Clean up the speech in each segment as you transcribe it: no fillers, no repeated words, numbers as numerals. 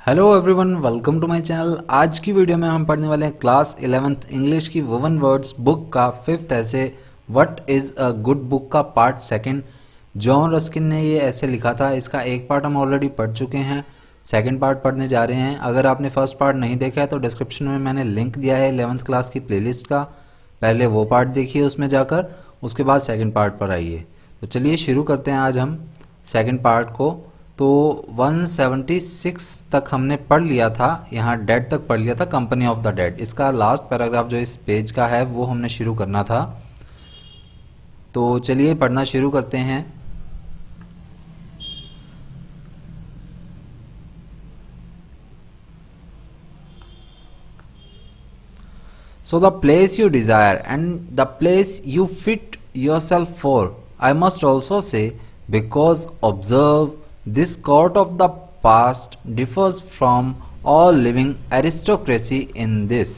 Hello everyone, welcome to my channel. आज की video में हम पढ़ने वाले हैं क्लास 11th इंग्लिश की वुवन वर्ड्स बुक का fifth essay what is a good book का पार्ट सेकंड। जॉन रस्किन ने ये ऐसे लिखा था। इसका एक पार्ट हम ऑलरेडी पढ़ चुके हैं, सेकंड पार्ट पढ़ने जा रहे हैं। अगर आपने फर्स्ट पार्ट नहीं देखा है तो डिस्क्रिप्शन में मैंने लिंक दिया है 11th क्लास की प्लेलिस्ट का, पहले वो पार्ट देखिए उसमें जाकर, उसके बाद सेकंड पार्ट पर आइए। तो चलिए शुरू करते हैं आज हम सेकंड पार्ट को। तो 176 तक हमने पढ़ लिया था, यहाँ डेड तक पढ़ लिया था, कंपनी ऑफ द डेड। इसका लास्ट पैराग्राफ जो इस पेज का है वो हमने शुरू करना था। तो चलिए पढ़ना शुरू करते हैं। So the place you desire and the place you fit yourself for, I must also say, because observe, this court of the past differs from all living aristocracy in this.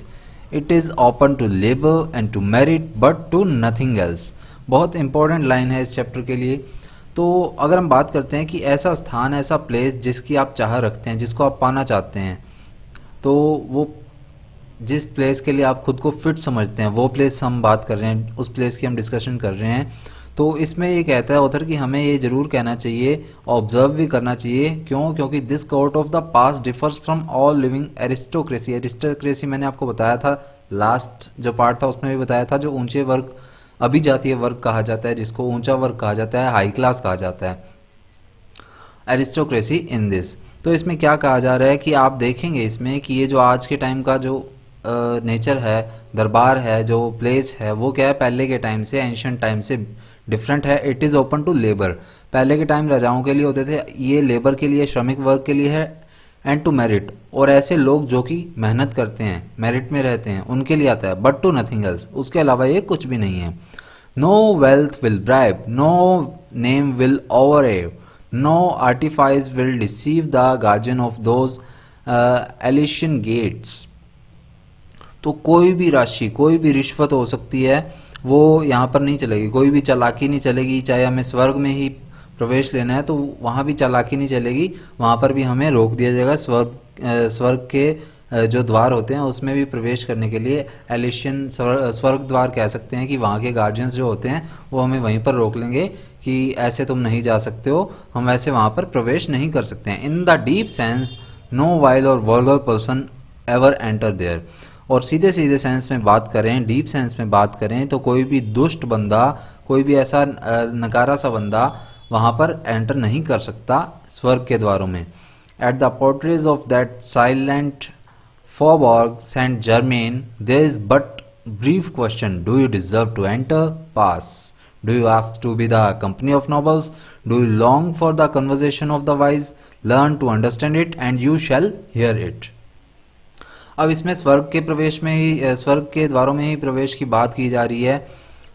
It is open to labor and to merit but to nothing else. बहुत important line है इस chapter के लिए। तो अगर हम बात करते हैं कि ऐसा स्थान, ऐसा प्लेस जिसकी आप चाह रखते हैं, जिसको आप पाना चाहते हैं, तो वो जिस प्लेस के लिए आप खुद को फिट समझते हैं वो प्लेस हम बात कर रहे हैं, उस प्लेस की हम डिस्कशन कर रहे हैं। तो इसमें ये कहता है ऑथर कि हमें ये जरूर कहना चाहिए, ऑब्जर्व भी करना चाहिए। क्यों? क्योंकि this court of the past differs from all living aristocracy. Aristocracy मैंने आपको बताया था, लास्ट जो पार्ट था उसमें भी बताया था, जो ऊंचे वर्ग, अभिजातीय वर्ग कहा जाता है, जिसको ऊंचा वर्ग कहा जाता है, हाई क्लास कहा जाता है, एरिस्टोक्रेसी इन दिस। तो इसमें क्या कहा जा रहा है कि आप देखेंगे इसमें कि ये जो आज के टाइम का जो नेचर है, दरबार है, जो प्लेस है, वो क्या है, पहले के टाइम से, एंशियंट टाइम से डिफरेंट है। It is open to labour. पहले के टाइम राजाओं के लिए होते थे, ये लेबर के लिए, श्रमिक वर्ग के लिए है। एंड टू मेरिट, और ऐसे लोग जो कि मेहनत करते हैं, मेरिट में रहते हैं, उनके लिए आता है। बट टू नथिंग एल्स, उसके अलावा ये कुछ भी नहीं है। No wealth will bribe, no name will overawe, no artifice will deceive the guardian of those Elysian gates. तो कोई भी राशि, कोई भी रिश्वत हो सकती है, वो यहाँ पर नहीं चलेगी। कोई भी चालाकी नहीं चलेगी। चाहे हमें स्वर्ग में ही प्रवेश लेना है तो वहाँ भी चालाकी नहीं चलेगी, वहाँ पर भी हमें रोक दिया जाएगा। स्वर्ग के जो द्वार होते हैं उसमें भी प्रवेश करने के लिए एलिशियन स्वर्ग द्वार कह सकते हैं कि वहाँ के गार्जियंस जो होते हैं वो हमें वहीं पर रोक लेंगे कि ऐसे तुम नहीं जा सकते हो, हम ऐसे वहाँ पर प्रवेश नहीं कर सकते हैं। In the deep sense know while और वर्गर पर्सन एवर एंटर देयर। और सीधे सीधे सेंस में बात करें, डीप सेंस में बात करें, तो कोई भी दुष्ट बंदा, कोई भी ऐसा नकारा सा बंदा वहाँ पर एंटर नहीं कर सकता स्वर्ग के द्वारों में। At the portieres of that silent Faubourg Saint Germain there is but brief question, do you deserve to enter? Pass. Do you ask to be the company of nobles? Do you long for the conversation of the wise? Learn to understand it and you shall hear it. अब इसमें स्वर्ग के प्रवेश में ही, स्वर्ग के द्वारों में ही प्रवेश की बात की जा रही है।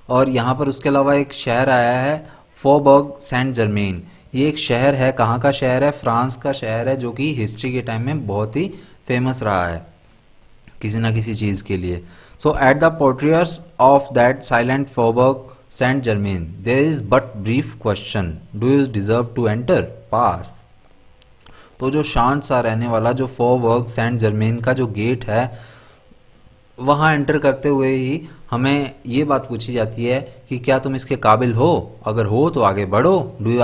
और यहाँ पर उसके अलावा एक शहर आया है, फॉबर्ग सेंट जर्मेन। ये एक शहर है, कहाँ का शहर है? फ्रांस का शहर है, जो कि हिस्ट्री के टाइम में बहुत ही फेमस रहा है किसी ना किसी चीज़ के लिए। So at the portieres of that silent Faubourg Saint Germain there is but brief question, do you deserve to enter? Pass. तो जो शांत सा रहने वाला जो फॉबर्ग सेंट जर्मेन का जो गेट है, वहाँ एंटर करते हुए ही हमें ये बात पूछी जाती है कि क्या तुम इसके काबिल हो? अगर हो तो आगे बढ़ो। Do you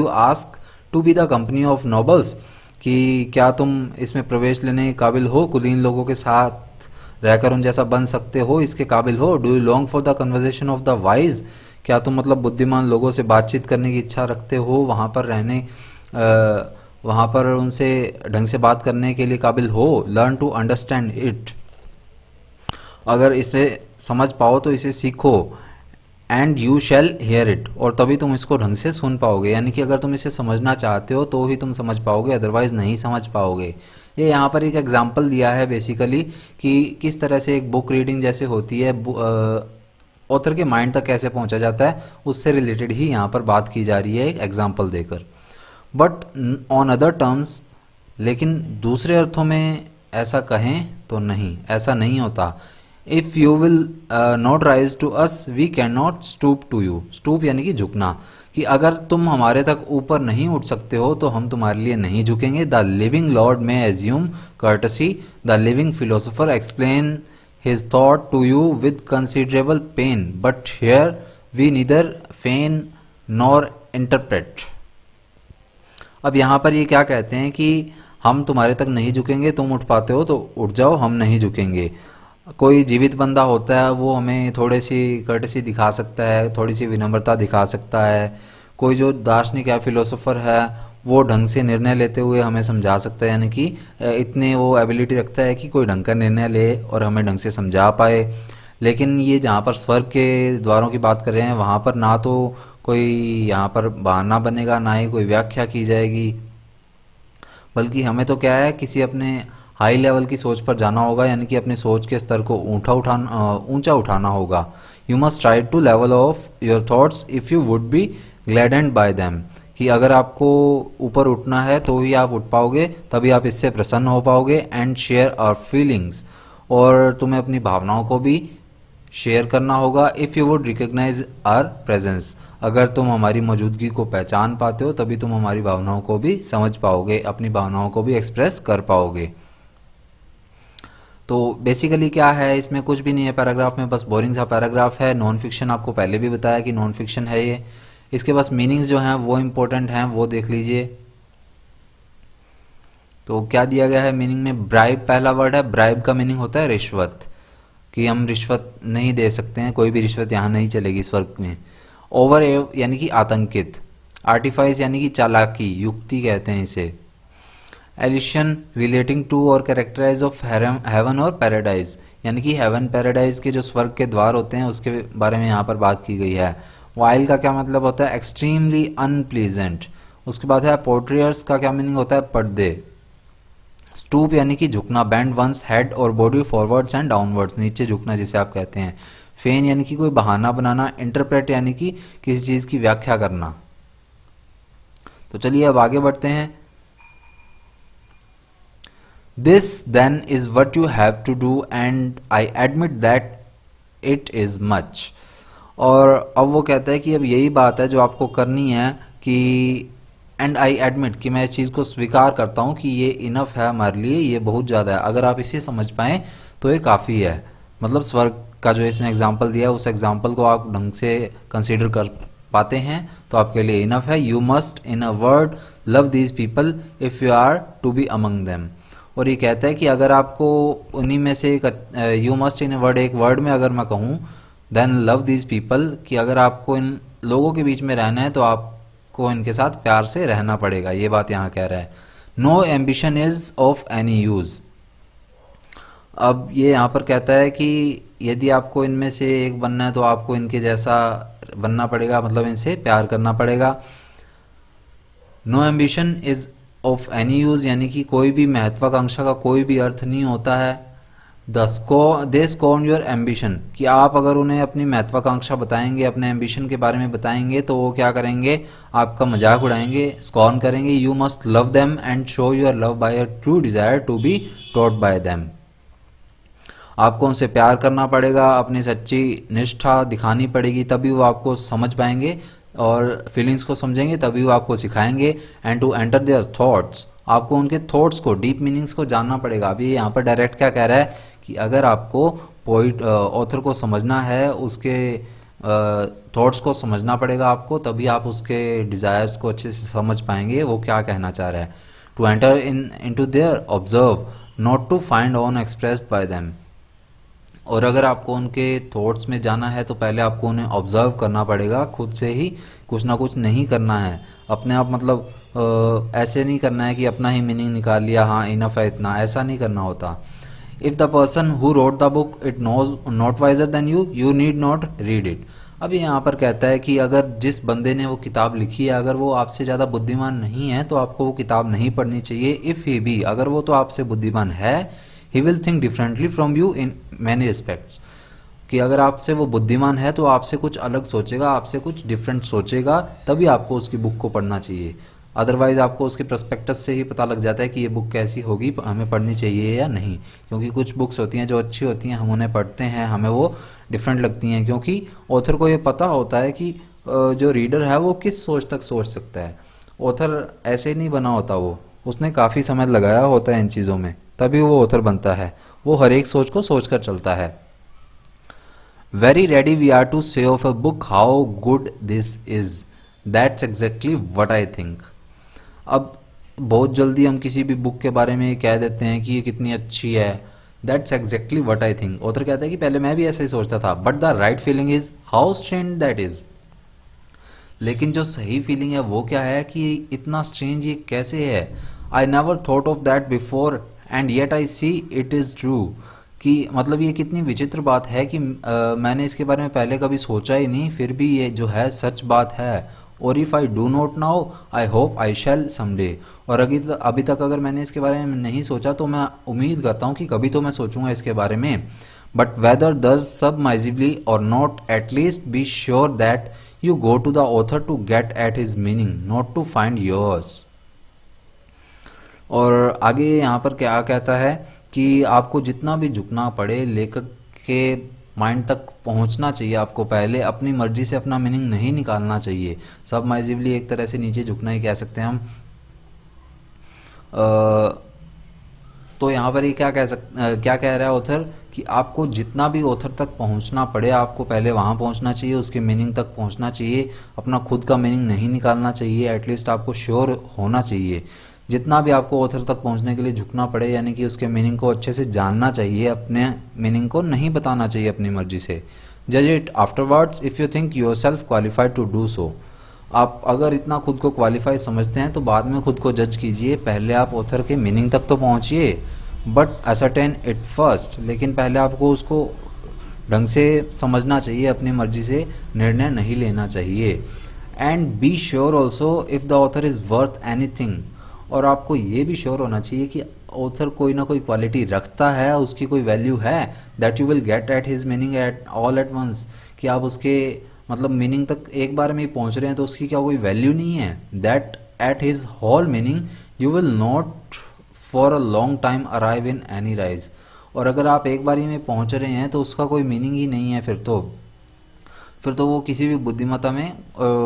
ask to be the company of nobles, कि क्या तुम इसमें प्रवेश लेने के काबिल हो, कुलीन लोगों के साथ रहकर उन जैसा बन सकते हो, इसके काबिल हो? Do you long for the conversation of the wise, क्या तुम मतलब बुद्धिमान लोगों से बातचीत करने की इच्छा रखते हो, वहाँ पर रहने, वहाँ पर उनसे ढंग से बात करने के लिए काबिल हो? लर्न टू अंडरस्टैंड इट, अगर इसे समझ पाओ तो इसे सीखो। And you shall hear it, और तभी तुम इसको ढंग से सुन पाओगे। यानी कि अगर तुम इसे समझना चाहते हो तो ही तुम समझ पाओगे, अदरवाइज नहीं समझ पाओगे। ये यहाँ पर एक एग्जाम्पल दिया है बेसिकली कि किस तरह से एक बुक रीडिंग जैसे होती है, ऑथर के माइंड तक कैसे पहुँचा जाता है, उससे रिलेटेड ही यहाँ पर बात की जा रही है एक एग्जाम्पल देकर। बट ऑन अदर टर्म्स, लेकिन दूसरे अर्थों में ऐसा कहें तो नहीं, ऐसा नहीं होता। If you will not rise to us we can not stoop to you. Stoop यानी कि झुकना, कि अगर तुम हमारे तक ऊपर नहीं उठ सकते हो तो हम तुम्हारे लिए नहीं झुकेंगे. द लिविंग लॉर्ड में assume courtesy, the living philosopher explain his thought to you with considerable pain, but here we neither feign nor interpret. अब यहाँ पर ये क्या कहते हैं कि हम तुम्हारे तक नहीं झुकेंगे, तुम उठ पाते हो तो उठ जाओ, हम नहीं झुकेंगे. कोई जीवित बंदा होता है वो हमें थोड़ी सी कर्टसी दिखा सकता है, थोड़ी सी विनम्रता दिखा सकता है. कोई जो दार्शनिक या फिलोसोफर है वो ढंग से निर्णय लेते हुए हमें समझा सकता है, यानी कि इतने वो एबिलिटी रखता है कि कोई ढंग का निर्णय ले और हमें ढंग से समझा पाए. लेकिन ये जहाँ पर स्वर्ग के द्वारों की बात कर रहे हैं वहाँ पर ना तो कोई यहाँ पर बहाना बनेगा, ना ही कोई व्याख्या की जाएगी, बल्कि हमें तो क्या है किसी अपने हाई लेवल की सोच पर जाना होगा, यानी कि अपने सोच के स्तर को ऊंचा उठाना होगा. You must try to level of your thoughts if you would be gladdened by them, कि अगर आपको ऊपर उठना है तो ही आप उठ पाओगे, तभी आप इससे प्रसन्न हो पाओगे. एंड शेयर आवर फीलिंग्स, और तुम्हें अपनी भावनाओं को भी शेयर करना होगा. If you would recognise our presence, अगर तुम हमारी मौजूदगी को पहचान पाते हो तभी तुम हमारी भावनाओं को भी समझ पाओगे, अपनी भावनाओं को भी एक्सप्रेस कर पाओगे. तो बेसिकली क्या है, इसमें कुछ भी नहीं है पैराग्राफ में, बस बोरिंग सा पैराग्राफ है. नॉन फिक्शन आपको पहले भी बताया कि नॉन फिक्शन है ये. इसके बस मीनिंग्स जो हैं वो इम्पोर्टेंट हैं, वो देख लीजिए. तो क्या दिया गया है मीनिंग में, ब्राइब पहला वर्ड है. ब्राइब का मीनिंग होता है रिश्वत, कि हम रिश्वत नहीं दे सकते हैं, कोई भी रिश्वत यहाँ नहीं चलेगी स्वर्ग में. ओवर यानी कि आतंकित. आर्टिफाइस यानी कि चालाकी, युक्ति कहते हैं इसे. एलिशन रिलेटिंग टू और कैरेक्टराइज ऑफ हेवन और पैराडाइज, यानी कि हेवन पैराडाइज के जो स्वर्ग के द्वार होते हैं उसके बारे में यहाँ पर बात की गई है. वाइल का क्या मतलब होता है, एक्सट्रीमली अनप्लीजेंट. उसके बाद है पोर्ट्रियर्स का क्या मीनिंग होता है, पर्दे. स्टूप यानी कि झुकना, बैंड वंस हेड और बॉडी फॉरवर्ड्स एंड डाउनवर्ड्स, नीचे झुकना जिसे आप कहते हैं. फेन यानी कि कोई बहाना बनाना. इंटरप्रेट यानी कि किसी चीज की व्याख्या करना. तो चलिए अब आगे बढ़ते हैं. This then is what you have to do and I admit that it is much. और अब वो कहता है कि अब यही बात है जो आपको करनी है, कि एंड आई एडमिट, कि मैं इस चीज़ को स्वीकार करता हूँ कि ये इनफ है हमारे लिए, ये बहुत ज़्यादा है. अगर आप इसे समझ पाएँ तो ये काफ़ी है. मतलब स्वर्ग का जो इसने एग्जाम्पल दिया है उस एग्जाम्पल को आप ढंग से कंसीडर कर पाते हैं तो आपके लिए इनफ है. You must in a word love these people if you are to be among them. और ये कहता है कि अगर आपको उन्हीं में से you must in a word, एक वर्ड में अगर मैं कहूँ देन लव दीज पीपल, कि अगर आपको इन लोगों के बीच में रहना है तो आपको इनके साथ प्यार से रहना पड़ेगा. ये बात यहाँ कह रहा है. No ambition is of any use. अब ये यहाँ पर कहता है कि यदि आपको इनमें से एक बनना है तो आपको इनके जैसा बनना पड़ेगा, मतलब इनसे प्यार करना पड़ेगा. No ambition is of any use, यानी कि कोई भी महत्वाकांक्षा का कोई भी अर्थ नहीं होता है. दे स्कॉर्न योर एम्बिशन, कि आप अगर उन्हें अपनी महत्वाकांक्षा बताएंगे, अपने एम्बिशन के बारे में बताएंगे तो वो क्या करेंगे, आपका मजाक उड़ाएंगे, स्कॉर्न करेंगे. You must love them and show your love by a true desire to be taught by them. आपको उनसे प्यार करना पड़ेगा, अपनी सच्ची निष्ठा दिखानी पड़ेगी, तभी वो आपको समझ पाएंगे और फीलिंग्स को समझेंगे, तभी वो आपको सिखाएंगे. And to enter their thoughts, आपको उनके थॉट्स को, डीप मीनिंग्स को जानना पड़ेगा. अभी यहाँ पर डायरेक्ट क्या कह रहा है कि अगर आपको पोइट ऑथर को समझना है, उसके थॉट्स को समझना पड़ेगा आपको, तभी आप उसके डिज़ायर्स को अच्छे से समझ पाएंगे वो क्या कहना चाह रहा है. To enter into their observe not to find own expressed by them. और अगर आपको उनके थॉट्स में जाना है तो पहले आपको उन्हें ऑब्जर्व करना पड़ेगा, खुद से ही कुछ ना कुछ नहीं करना है अपने आप. मतलब ऐसे नहीं करना है कि अपना ही मीनिंग निकाल लिया, हाँ इनफ है इतना, ऐसा नहीं करना होता. If the person who wrote the book it knows not wiser than you, you need not read it. अभी यहाँ पर कहता है कि अगर जिस बंदे ने वो किताब लिखी है अगर वो आपसे ज़्यादा बुद्धिमान नहीं है तो आपको वो किताब नहीं पढ़नी चाहिए. इफ़ ही बी, अगर वो तो आपसे बुद्धिमान है, he will think differently from you in many respects, कि अगर आपसे वो बुद्धिमान है तो आपसे कुछ अलग सोचेगा, आपसे कुछ डिफरेंट सोचेगा, तभी आपको उसकी बुक को पढ़ना चाहिए. अदरवाइज आपको उसके प्रस्पेक्टस से ही पता लग जाता है कि ये बुक कैसी होगी, हमें पढ़नी चाहिए या नहीं. क्योंकि कुछ बुक्स होती हैं जो अच्छी होती हैं, हम उन्हें पढ़ते हैं, हमें वो डिफरेंट लगती हैं, क्योंकि ऑथर को ये पता होता है कि जो रीडर है वो किस सोच तक सोच सकता है। ऑथर ऐसे ही नहीं बना होता, वो उसने काफ़ी समय लगाया होता है इन चीज़ों में, तभी वो ऑथर बनता है। वो हर एक सोच को सोच कर चलता है। Very ready we are to say of a book how good this is, that's exactly what I think. अब बहुत जल्दी हम किसी भी बुक के बारे में कह देते हैं कि ये कितनी अच्छी है। That's exactly what I think. Author कहता है कि पहले मैं भी ऐसा ही सोचता था, but the right feeling is how strange that is. लेकिन जो सही फीलिंग है वो क्या है कि इतना स्ट्रेंज ये कैसे है। I never thought of that before and yet I see it is true. कि मतलब ये कितनी विचित्र बात है कि मैंने इसके बारे में पहले कभी सोचा ही नहीं, फिर भी ये जो है सच बात है। और if I do not now I hope I shall someday. और अभी तक अगर मैंने इसके बारे में नहीं सोचा तो मैं उम्मीद करता हूँ कि कभी तो मैं सोचूंगा इसके बारे में। बट वेदर डज सबमाइजिबली और not, at least be sure that you go to the author to get at his meaning, not to find yours। और आगे यहाँ पर क्या कहता है कि आपको जितना भी झुकना पड़े लेखक के माइंड तक पहुँचना चाहिए, आपको पहले अपनी मर्जी से अपना मीनिंग नहीं निकालना चाहिए। सबमाइजिबली एक तरह से नीचे झुकना ही कह सकते हैं हम। तो यहाँ पर ये क्या कह रहा है ऑथर कि आपको जितना भी ऑथर तक पहुँचना पड़े आपको पहले वहाँ पहुँचना चाहिए, उसके मीनिंग तक पहुँचना चाहिए, अपना खुद का मीनिंग नहीं निकालना चाहिए। एटलीस्ट आपको श्योर होना चाहिए। जितना भी आपको ऑथर तक पहुँचने के लिए झुकना पड़े, यानी कि उसके मीनिंग को अच्छे से जानना चाहिए, अपने मीनिंग को नहीं बताना चाहिए अपनी मर्जी से। जज it afterwards if you think yourself qualified to do so. आप अगर इतना खुद को क्वालिफाई समझते हैं तो बाद में खुद को जज कीजिए, पहले आप ऑथर के मीनिंग तक तो पहुंचिए, बट असरटेन इट फर्स्ट। लेकिन पहले आपको उसको ढंग से समझना चाहिए, अपनी मर्जी से निर्णय नहीं लेना चाहिए। And be sure also if the author is worth anything. और आपको ये भी श्योर होना चाहिए कि ऑथर कोई ना कोई क्वालिटी रखता है, उसकी कोई वैल्यू है, that you will get at his meaning at all at once. कि आप उसके मतलब मीनिंग तक एक बार में ही पहुंच रहे हैं तो उसकी क्या कोई वैल्यू नहीं है। That at his whole meaning you will not for a long time arrive in any wise. और अगर आप एक बारी में पहुंच रहे हैं तो उसका कोई मीनिंग ही नहीं है, फिर तो वो किसी भी बुद्धिमत्ता में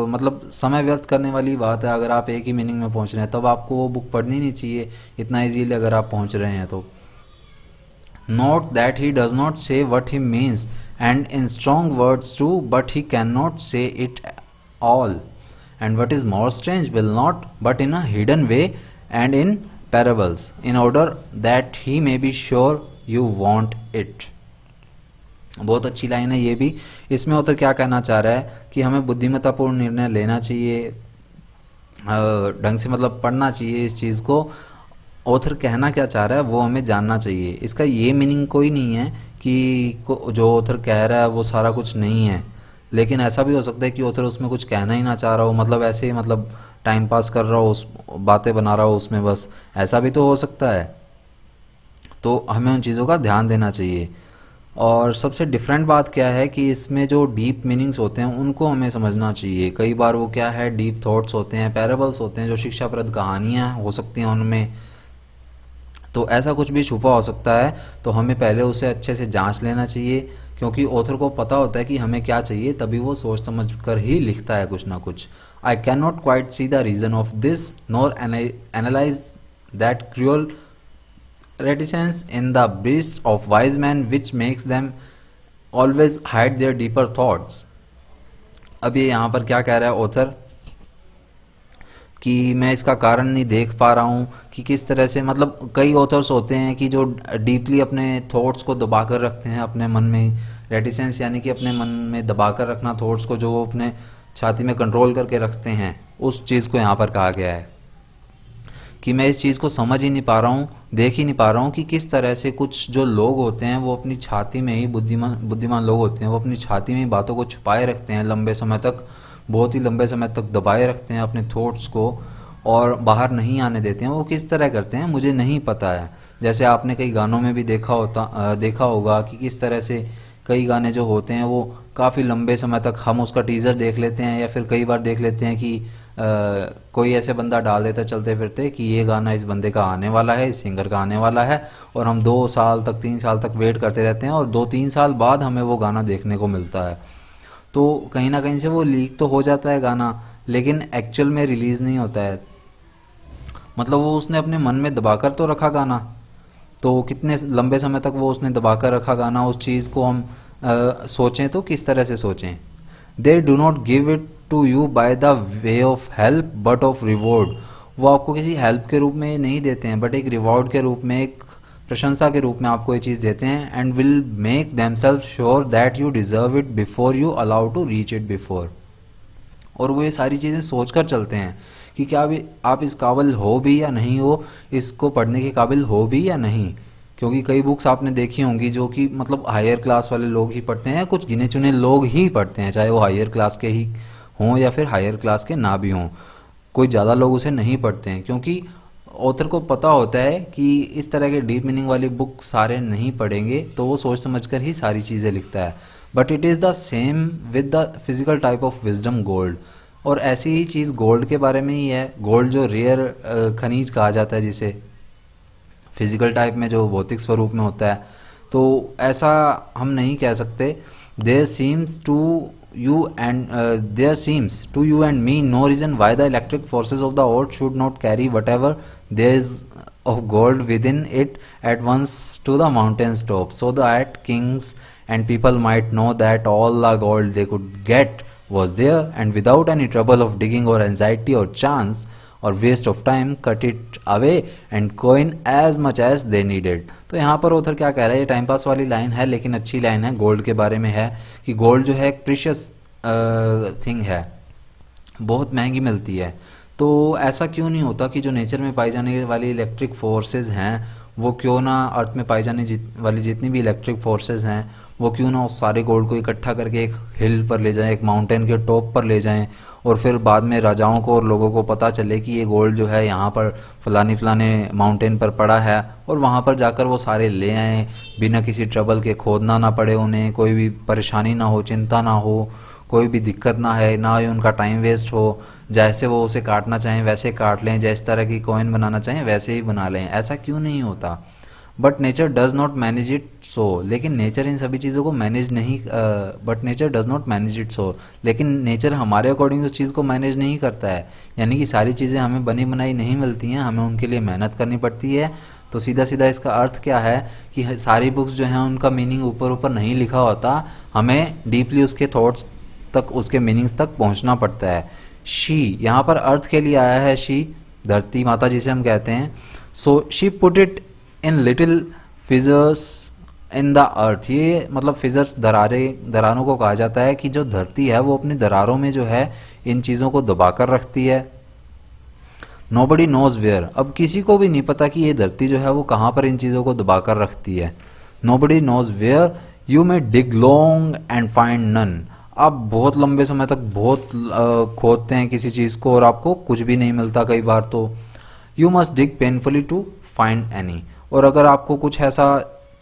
मतलब समय व्यर्थ करने वाली बात है। अगर आप एक ही मीनिंग में पहुंच रहे हैं तब आपको वो बुक पढ़नी नहीं चाहिए इतना इजीली, अगर आप पहुंच रहे हैं तो। Note that he does not say what he means and in strong words too, but he cannot say it all, and what is more strange will not, but in a hidden way and in parables, in order that he may be sure you want it। बहुत अच्छी line है ये भी। इसमें author क्या कहना चाह रहा है कि हमें बुद्धिमत्तापूर्ण निर्णय लेना चाहिए, ढंग से मतलब पढ़ना चाहिए इस चीज़ को। ऑथर कहना क्या चाह रहा है वो हमें जानना चाहिए। इसका ये मीनिंग कोई नहीं है कि जो ऑथर कह रहा है वो सारा कुछ नहीं है, लेकिन ऐसा भी हो सकता है कि ऑथर उसमें कुछ कहना ही ना चाह रहा हो, मतलब ऐसे ही मतलब टाइम पास कर रहा हो, उस बातें बना रहा हो उसमें बस, ऐसा भी तो हो सकता है। तो हमें उन चीज़ों का ध्यान देना चाहिए। और सबसे डिफरेंट बात क्या है कि इसमें जो डीप मीनिंग्स होते हैं उनको हमें समझना चाहिए। कई बार वो क्या है, डीप थॉट्स होते हैं, पैराबल्स होते हैं, जो शिक्षाप्रद कहानियाँ हो सकती हैं उनमें, तो ऐसा कुछ भी छुपा हो सकता है। तो हमें पहले उसे अच्छे से जांच लेना चाहिए, क्योंकि ऑथर को पता होता है कि हमें क्या चाहिए, तभी वो सोच समझ कर ही लिखता है कुछ ना कुछ। I can not quite see the reason of this nor analyse that cruel reticence in the breast of wise man which makes them always hide their deeper thoughts. अब ये यहाँ पर क्या कह रहा है ऑथर कि मैं इसका कारण नहीं देख पा रहा हूँ कि किस तरह से, मतलब कई ऑथर्स होते हैं कि जो डीपली अपने थॉट्स को दबा कर रखते हैं अपने मन में। रेटिसेंस यानी कि अपने मन में दबा कर रखना थॉट्स को, जो वो अपने छाती में कंट्रोल करके रखते हैं, उस चीज़ को यहाँ पर कहा गया है कि मैं इस चीज़ को समझ ही नहीं पा रहा हूँ, देख ही नहीं पा रहा हूँ कि किस तरह से कुछ जो लोग होते हैं वो अपनी छाती में ही, बुद्धिमान लोग होते हैं, वो अपनी छाती में ही बातों को छुपाए रखते हैं लंबे समय तक, बहुत ही लंबे समय तक दबाए रखते हैं अपने थॉट्स को और बाहर नहीं आने देते हैं। वो किस तरह करते हैं मुझे नहीं पता है। जैसे आपने कई गानों में भी देखा होगा कि किस तरह से कई गाने जो होते हैं वो काफ़ी लंबे समय तक हम उसका टीज़र देख लेते हैं, या फिर कई बार देख लेते हैं कि कोई ऐसे बंदा डाल देता चलते फिरते कि ये गाना इस बंदे का आने वाला है, इस सिंगर का आने वाला है, और हम 2 साल तक 3 साल तक वेट करते रहते हैं और 2-3 साल बाद हमें वो गाना देखने को मिलता है। तो कहीं ना कहीं से वो लीक तो हो जाता है गाना, लेकिन एक्चुअल में रिलीज नहीं होता है। मतलब वो उसने अपने मन में दबाकर तो रखा गाना, तो कितने लंबे समय तक वो उसने दबाकर रखा गाना, उस चीज़ को हम सोचें तो किस तरह से सोचें। They do not give it to you by the way of help but of reward. वो आपको किसी हेल्प के रूप में नहीं देते हैं, बट एक रिवॉर्ड के रूप में, एक प्रशंसा के रूप में आपको ये चीज़ देते हैं। And will make themself sure that you deserve it before you allow to reach it before. और वो ये सारी चीज़ें सोच कर चलते हैं कि क्या भी आप इस काबिल हो भी या नहीं हो, इसको पढ़ने के काबिल हो भी या नहीं। क्योंकि कई बुक्स आपने देखी होंगी जो कि मतलब हायर क्लास वाले लोग ही पढ़ते हैं, कुछ गिने चुने लोग ही पढ़ते हैं, चाहे वो हायर क्लास के ही हों या फिर हायर क्लास के ना भी हों। कोई ज़्यादा लोग उसे नहीं पढ़ते हैं, क्योंकि ऑथर को पता होता है कि इस तरह के डीप मीनिंग वाली बुक सारे नहीं पढ़ेंगे, तो वो सोच समझकर ही सारी चीज़ें लिखता है। But it is the same with the physical type of wisdom gold. और ऐसी ही चीज़ गोल्ड के बारे में ही है। गोल्ड जो रेयर खनिज कहा जाता है, जिसे फिजिकल टाइप में जो भौतिक स्वरूप में होता है, तो ऐसा हम नहीं कह सकते। There seems to you and me no reason why the electric forces of the earth should not carry whatever there is of gold within it at once to the mountain's top, so that kings and people might know that all the gold they could get was there, and without any trouble of digging or anxiety or chance or waste of time cut it away and coin as much as they needed। तो यहाँ पर author क्या कह रहा है, ये time pass वाली line है लेकिन अच्छी लाइन है, गोल्ड के बारे में है कि गोल्ड जो है एक प्रीशियस थिंग है, बहुत महंगी मिलती है। तो ऐसा क्यों नहीं होता कि जो नेचर में पाई जाने वाली इलेक्ट्रिक फोर्सेस हैं वो क्यों ना अर्थ में पाई जाने वाली जितनी भी इलेक्ट्रिक फोर्सेस हैं वो क्यों ना उस सारे गोल्ड को इकट्ठा करके एक हिल पर ले जाएं, एक माउंटेन के टॉप पर ले जाएं, और फिर बाद में राजाओं को और लोगों को पता चले कि ये गोल्ड जो है यहाँ पर फलाने माउंटेन पर पड़ा है, और वहाँ पर जाकर वो सारे ले आएँ, बिना किसी ट्रबल के खोदना ना पड़े उन्हें, कोई भी परेशानी ना हो, चिंता ना हो, कोई भी दिक्कत ना है, ना ही उनका टाइम वेस्ट हो। जैसे वो उसे काटना चाहें वैसे काट लें, जिस तरह की कॉइन बनाना चाहें वैसे ही बना लें। ऐसा क्यों नहीं होता? But nature does not manage it so. लेकिन नेचर इन सभी चीज़ों को मैनेज नहीं but nature does not manage it so, लेकिन नेचर हमारे अकॉर्डिंग उस चीज़ को मैनेज नहीं करता है। यानी कि सारी चीज़ें हमें बनी बनाई नहीं मिलती हैं, हमें उनके लिए मेहनत करनी पड़ती है। तो सीधा सीधा इसका अर्थ क्या है कि सारी बुक्स जो हैं उनका मीनिंग ऊपर ऊपर नहीं लिखा होता, हमें डीपली उसके थॉट्स तक, उसके मीनिंग्स तक पहुंचना पड़ता है। शी यहाँ पर अर्थ के लिए आया है, शी धरती माता जिसे हम कहते हैं। So she put it in little fissures in the earth. ये मतलब फिजर्स दरारों को कहा जाता है कि जो धरती है वो अपनी दरारों में जो है इन चीज़ों को दबाकर रखती है। Nobody knows where. अब किसी को भी नहीं पता कि ये धरती जो है वो कहाँ पर इन चीज़ों को दबाकर रखती है। Nobody knows where you may dig long and find none. आप बहुत लंबे समय तक बहुत खोदते हैं किसी चीज़ को और आपको कुछ भी नहीं मिलता कई बार। तो you must dig painfully to find any. और अगर आपको कुछ ऐसा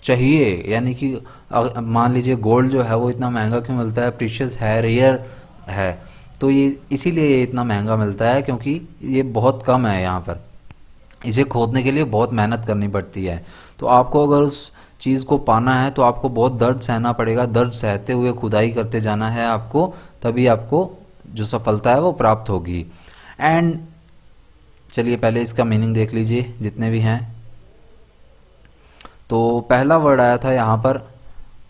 चाहिए, यानी कि मान लीजिए गोल्ड जो है वो इतना महंगा क्यों मिलता है, प्रीशियस है, रेयर है, तो ये इसीलिए ये इतना महंगा मिलता है क्योंकि ये बहुत कम है यहाँ पर। इसे खोदने के लिए बहुत मेहनत करनी पड़ती है। तो आपको अगर उस चीज़ को पाना है तो आपको बहुत दर्द सहना पड़ेगा, दर्द सहते हुए खुदाई करते जाना है आपको, तभी आपको जो सफलता है वो प्राप्त होगी। एंड चलिए पहले इसका मीनिंग देख लीजिए जितने भी हैं। तो पहला वर्ड आया था यहाँ पर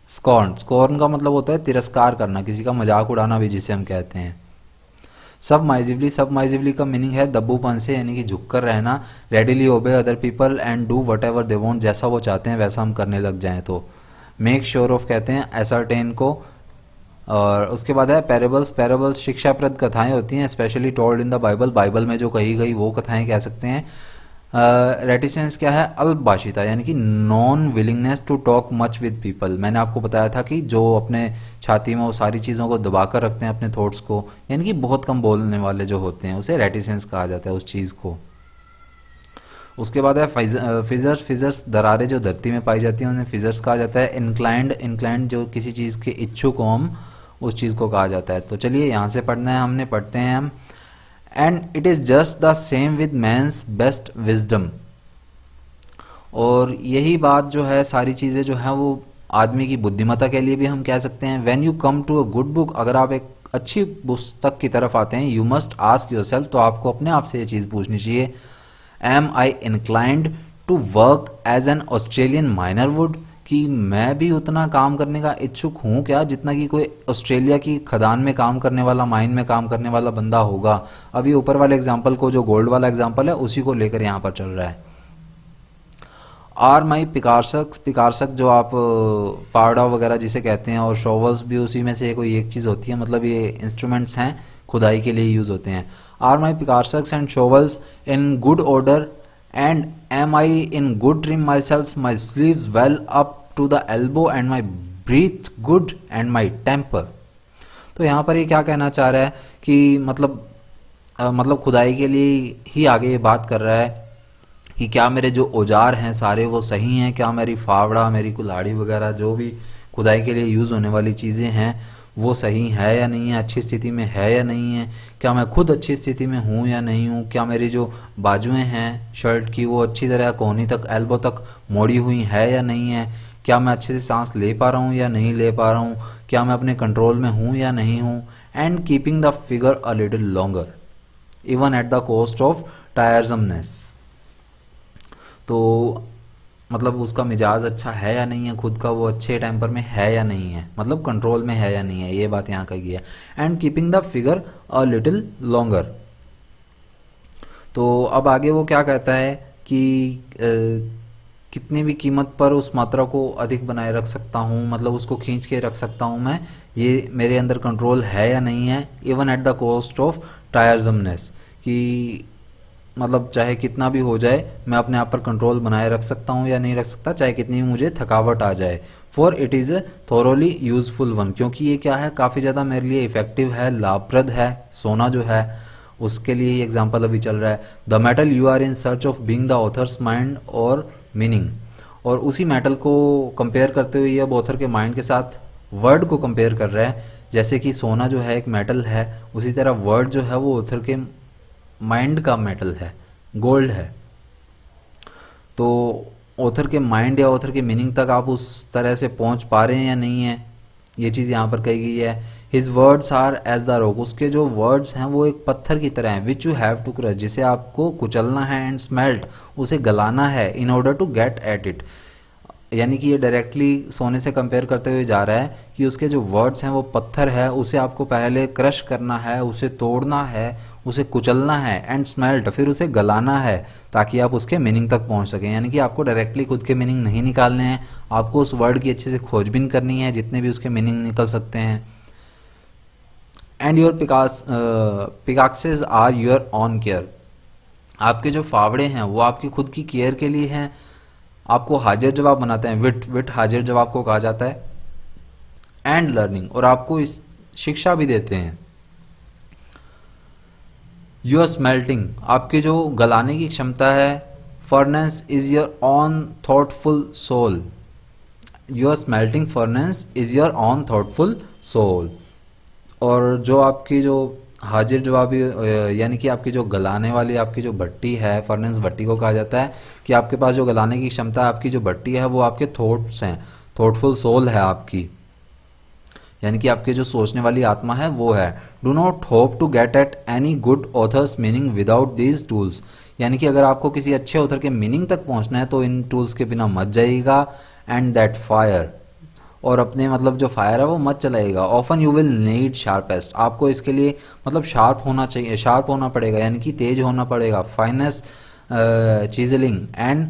स्कॉर्न। स्कॉर्न का मतलब होता है तिरस्कार करना, किसी का मजाक उड़ाना भी जिसे हम कहते हैं। सबमाइजिवली का मीनिंग है दब्बूपन से, यानी कि झुककर रहना। Readily obey other people and do what ever they want. जैसा वो चाहते हैं वैसा हम करने लग जाएं। तो मेक श्योर ऑफ कहते हैं एसर्टेन को। और उसके बाद है पैराबल्स शिक्षाप्रद कथाएं होती हैं, specially told in the Bible में जो कही गई वो कथाएं कह सकते हैं। रेटिसेंस क्या है, अल्पभाषिता, यानी कि non willingness to talk much with people. मैंने आपको बताया था कि जो अपने छाती में वो सारी चीज़ों को दबाकर रखते हैं अपने थॉट्स को, यानी कि बहुत कम बोलने वाले जो होते हैं, उसे रेटिसेंस कहा जाता है उस चीज़ को। उसके बाद है फिजर्स दरारें जो धरती में पाई जाती हैं उन्हें फिजर्स कहा जाता है। इंक्लाइंड जो किसी चीज़ के इच्छुक हो हम, उस चीज़ को कहा जाता है। तो चलिए यहाँ से पढ़ना है हमने, पढ़ते हैं हम। And it is just the same with man's best wisdom. और यही बात जो है, सारी चीज़ें जो हैं वो आदमी की बुद्धिमत्ता के लिए भी हम कह सकते हैं। When you come to a good book, अगर आप एक अच्छी पुस्तक की तरफ आते हैं, यू मस्ट आस्क योरसेल्फ, तो आपको अपने आप से ये चीज़ पूछनी चाहिए, am I inclined to work as an Australian miner would, कि मैं भी उतना काम करने का इच्छुक हूँ क्या जितना कि कोई ऑस्ट्रेलिया की खदान में काम करने वाला, माइन में काम करने वाला बंदा होगा। अभी ऊपर वाले एग्जाम्पल को, जो गोल्ड वाला एग्जाम्पल है, उसी को लेकर यहाँ पर चल रहा है। आर माई पिकारसक, पिकारसक जो आप फावड़ा वगैरह जिसे कहते हैं, और शोवल्स भी उसी में से कोई एक चीज़ होती है, मतलब ये इंस्ट्रूमेंट्स हैं, खुदाई के लिए यूज़ होते हैं। Are my pickaxes and shovels in good order and am I in good trim my self, my sleeves well up to the elbow and my breath good and my temper. तो यहाँ पर ये क्या कहना चाह रहा है कि मतलब खुदाई के लिए ही आगे ये बात कर रहा है कि क्या मेरे जो औजार हैं सारे वो सही हैं, क्या मेरी फावड़ा, मेरी कुल्हाड़ी वगैरह जो भी खुदाई के लिए यूज़ होने वाली चीज़ें हैं वो सही है या नहीं है, अच्छी स्थिति में है या नहीं है, क्या मैं खुद अच्छी स्थिति में हूँ या नहीं हूँ, क्या मेरी जो बाजुएं हैं शर्ट की वो अच्छी तरह कोहनी तक, एल्बो तक मोड़ी हुई है या नहीं है, क्या मैं अच्छे से सांस ले पा रहा हूँ या नहीं ले पा रहा हूँ, क्या मैं अपने कंट्रोल में हूँ या नहीं हूँ। And keeping the figure a little longer even at the cost of tiresomeness, तो मतलब उसका मिजाज अच्छा है या नहीं है, खुद का वो अच्छे टेम्पर में है या नहीं है, मतलब कंट्रोल में है या नहीं है, ये बात यहाँ कही है। And keeping the figure a little longer, तो अब आगे वो क्या कहता है कि कितनी भी कीमत पर उस मात्रा को अधिक बनाए रख सकता हूँ, मतलब उसको खींच के रख सकता हूँ मैं, ये मेरे अंदर कंट्रोल है या नहीं है। Even at the cost of tiresomeness, कि मतलब चाहे कितना भी हो जाए मैं अपने आप पर कंट्रोल बनाए रख सकता हूँ या नहीं रख सकता, चाहे कितनी भी मुझे थकावट आ जाए। For it is a thoroughly useful one, क्योंकि ये क्या है, काफ़ी ज़्यादा मेरे लिए इफेक्टिव है, लाभप्रद है। सोना जो है उसके लिए ही एग्जाम्पल अभी चल रहा है। The metal you are in search of being the author's mind और मीनिंग, और उसी मेटल को कंपेयर करते हुए ये अब ऑथर के माइंड के साथ वर्ड को कंपेयर कर रहा है। जैसे कि सोना जो है एक मेटल है, उसी तरह वर्ड जो है वो ऑथर के माइंड का मेटल है, गोल्ड है। तो ऑथर के माइंड या ऑथर के मीनिंग तक आप उस तरह से पहुंच पा रहे हैं या नहीं है, ये चीज़ यहाँ पर कही गई है। His words are as the rock, उसके जो वर्ड्स हैं वो एक पत्थर की तरह हैं। Which you have to crush, जिसे आपको कुचलना है, एंड स्मेल्ट, उसे गलाना है, in order to get at it. यानी कि ये डायरेक्टली सोने से कंपेयर करते हुए जा रहा है कि उसके जो वर्ड्स हैं वो पत्थर है, उसे आपको पहले क्रश करना है, उसे तोड़ना है, उसे कुचलना है, एंड स्मेल्ट, फिर उसे गलाना है ताकि आप उसके मीनिंग तक पहुंच सकें। यानी कि आपको डायरेक्टली खुद के मीनिंग नहीं निकालने हैं, आपको उस वर्ड की अच्छे से खोजबीन करनी है, जितने भी उसके मीनिंग निकल सकते हैं। And your pickaxes are your own care, आपके जो फावड़े हैं वो आपकी खुद की केयर के लिए हैं, आपको हाजिर जवाब बनाते हैं। विट हाजिर जवाब को कहा जाता है। एंड लर्निंग, और आपको इस शिक्षा भी देते हैं। योर स्मेल्टिंग, आपकी जो गलाने की क्षमता है। Furnace is your own thoughtful soul, your smelting furnace is your own thoughtful soul. और जो आपकी जो हाजिर जवाबी, यानी कि आपकी जो गलाने वाली आपकी जो भट्टी है, फर्नेस भट्टी को कहा जाता है, कि आपके पास जो गलाने की क्षमता है, आपकी जो भट्टी है वो आपके थॉट्स हैं, थॉटफुल सोल है आपकी, यानी कि आपके जो सोचने वाली आत्मा है वो है। Do not hope to get at any good author's meaning without these tools, यानी कि अगर आपको किसी अच्छे ऑथर के मीनिंग तक पहुंचना है तो इन टूल्स के बिना मत जाइएगा। एंड दैट फायर, और अपने मतलब जो फायर है वो मत चलाइएगा। Often you will need sharpest, आपको इसके लिए मतलब शार्प होना चाहिए, शार्प होना पड़ेगा, यानी कि तेज होना पड़ेगा। Finest chiselling and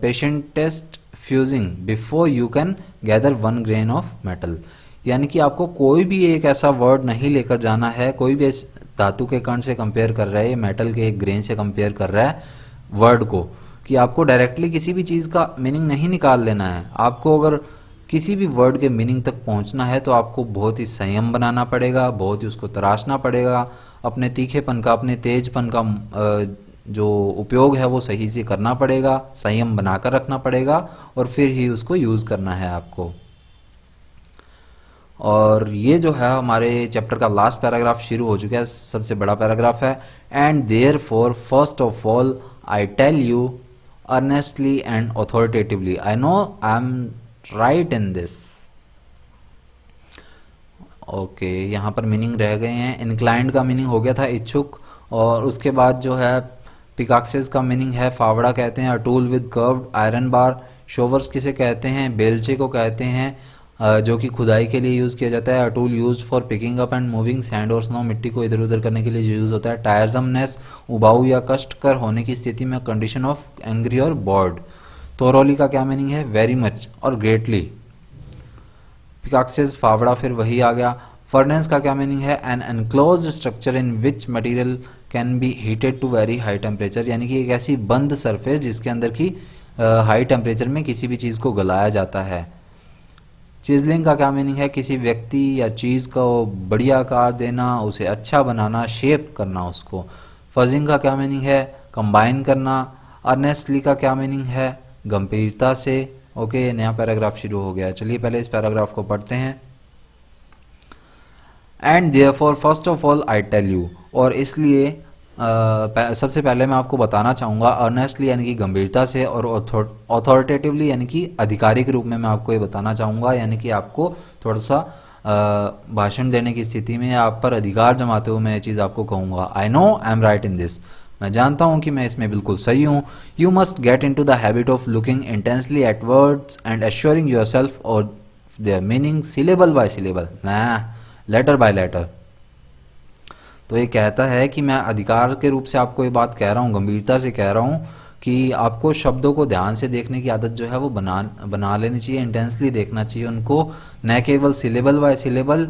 patientest fusing before you can gather one grain of metal, यानी कि आपको कोई भी एक ऐसा वर्ड नहीं लेकर जाना है, कोई भी धातु के कण से कंपेयर कर रहा है, मेटल के एक ग्रेन से कंपेयर कर रहा है वर्ड को, कि आपको डायरेक्टली किसी भी चीज़ का मीनिंग नहीं निकाल लेना है। आपको अगर किसी भी वर्ड के मीनिंग तक पहुंचना है तो आपको बहुत ही संयम बनाना पड़ेगा, बहुत ही उसको तराशना पड़ेगा, अपने तीखेपन का, अपने तेजपन का जो उपयोग है वो सही से करना पड़ेगा, संयम बनाकर रखना पड़ेगा, और फिर ही उसको यूज़ करना है आपको। और ये जो है हमारे चैप्टर का लास्ट पैराग्राफ शुरू हो चुका है, सबसे बड़ा पैराग्राफ है। And therefore first of all I tell you earnestly and authoritatively, I know I am right in this. Okay, यहाँ पर मीनिंग रह गए हैं। इंक्लाइंड का मीनिंग हो गया था इच्छुक, और उसके बाद जो है पिकाक्सेस का मीनिंग है फावड़ा कहते हैं, a tool with curved iron bar. Shovels किसे कहते हैं? बेलचे को कहते हैं, जो कि खुदाई के लिए यूज़ किया जाता है। A tool use for picking up and moving sand और स्नो, मिट्टी को इधर उधर करने के लिए यूज़ होता है। टायरसमनेस, उबाऊ या कष्टकर होने की स्थिति में, कंडीशन ऑफ एंग्री और बॉर्ड। तोरौली का क्या मीनिंग है? वेरी मच और ग्रेटली। पिकाक्सेस फावड़ा फिर वही आ गया। फर्नेस का क्या मीनिंग है? An enclosed structure in which material can be heated to very high temperature, यानी कि एक ऐसी बंद सरफेस जिसके अंदर की हाई टेम्परेचर में किसी भी चीज़ को गलाया जाता है। चिजलिंग का क्या मीनिंग है? किसी व्यक्ति या चीज़ को बढ़िया आकार देना, उसे अच्छा बनाना, शेप करना उसको। फजिंग का क्या मीनिंग है? कंबाइन करना। अर्नेस्टली का क्या मीनिंग है? गंभीरता से। ओके, नया पैराग्राफ शुरू हो गया। चलिए पहले इस पैराग्राफ को पढ़ते हैं। And therefore first of all I tell you, और इसलिए सबसे पहले मैं आपको बताना चाहूँगा, अर्नेस्टली यानी कि गंभीरता से, और ऑथोरिटेटिवली यानी कि आधिकारिक रूप में मैं आपको ये बताना चाहूँगा, यानी कि आपको थोड़ा सा भाषण देने की स्थिति में या आप पर अधिकार जमाते हुए मैं ये चीज़ आपको कहूँगा। I know I am right in this, मैं जानता हूँ कि मैं इसमें बिल्कुल सही हूँ। You must get into the habit of looking intensely at words and assuring your self और their meaning syllable by syllable, nay letter by letter. तो ये कहता है कि मैं अधिकार के रूप से आपको ये बात कह रहा हूँ, गंभीरता से कह रहा हूँ कि आपको शब्दों को ध्यान से देखने की आदत जो है वो बना लेनी चाहिए, इंटेंसली देखना चाहिए उनको, न केवल सिलेबल बाय सिलेबल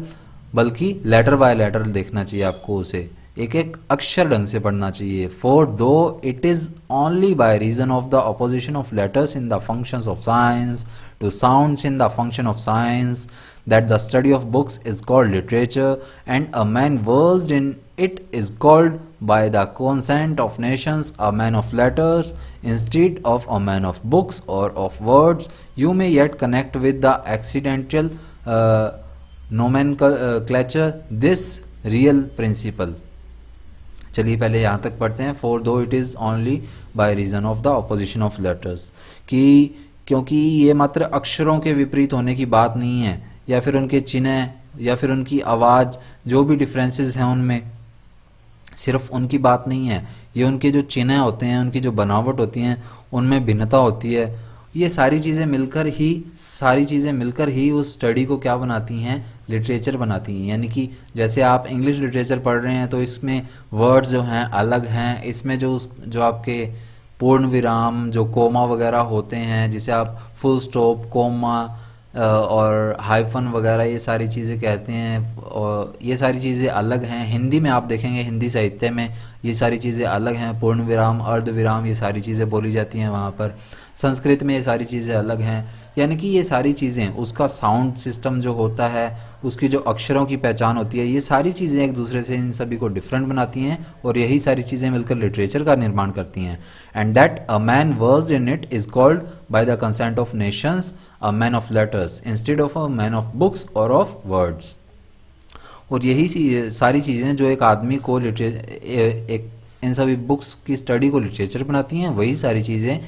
बल्कि लेटर बाय लेटर देखना चाहिए आपको, उसे एक एक अक्षर ढंग से पढ़ना चाहिए। For though it is only by reason of the opposition of letters in the functions of science to sounds in the function of science that the study of books is called literature, and a man versed in it is called by the consent of nations a man of letters instead of a man of books or of words. You may yet connect with the accidental nomenclature this real principle. चलिए पहले यहाँ तक पढ़ते हैं। For though it is only by reason of the opposition of letters, कि क्योंकि ये मात्र अक्षरों के विपरीत होने की बात नहीं है, या फिर उनके चिन्ह या फिर उनकी आवाज़, जो भी डिफरेंसेस हैं उनमें, सिर्फ उनकी बात नहीं है, ये उनके जो चिन्ह होते हैं, उनकी जो बनावट होती हैं, उनमें भिन्नता होती है। ये सारी चीज़ें मिलकर ही उस स्टडी को क्या बनाती हैं? लिटरेचर बनाती हैं। यानी कि जैसे आप इंग्लिश लिटरेचर पढ़ रहे हैं तो इसमें वर्ड्स जो हैं अलग हैं, इसमें जो आपके पूर्ण विराम, जो कोमा वगैरह होते हैं, जिसे आप फुल स्टॉप, कोमा और हाइफन वगैरह ये सारी चीज़ें कहते हैं, और ये सारी चीज़ें अलग हैं। हिंदी में आप देखेंगे, हिंदी साहित्य में ये सारी चीज़ें अलग हैं, पूर्ण विराम, अर्ध विराम, ये सारी चीज़ें बोली जाती हैं वहाँ पर। संस्कृत में ये सारी चीज़ें अलग हैं। यानी कि ये सारी चीज़ें, उसका साउंड सिस्टम जो होता है, उसकी जो अक्षरों की पहचान होती है, ये सारी चीज़ें एक दूसरे से इन सभी को डिफरेंट बनाती हैं, और यही सारी चीज़ें मिलकर लिटरेचर का निर्माण करती हैं। And that a man versed in it is called by the consent of Nations a man of letters instead of a man of books और ऑफ वर्ड्स। और यही सारी चीज़ें जो एक आदमी को इन सभी बुक्स की स्टडी को लिटरेचर बनाती हैं, वही सारी चीज़ें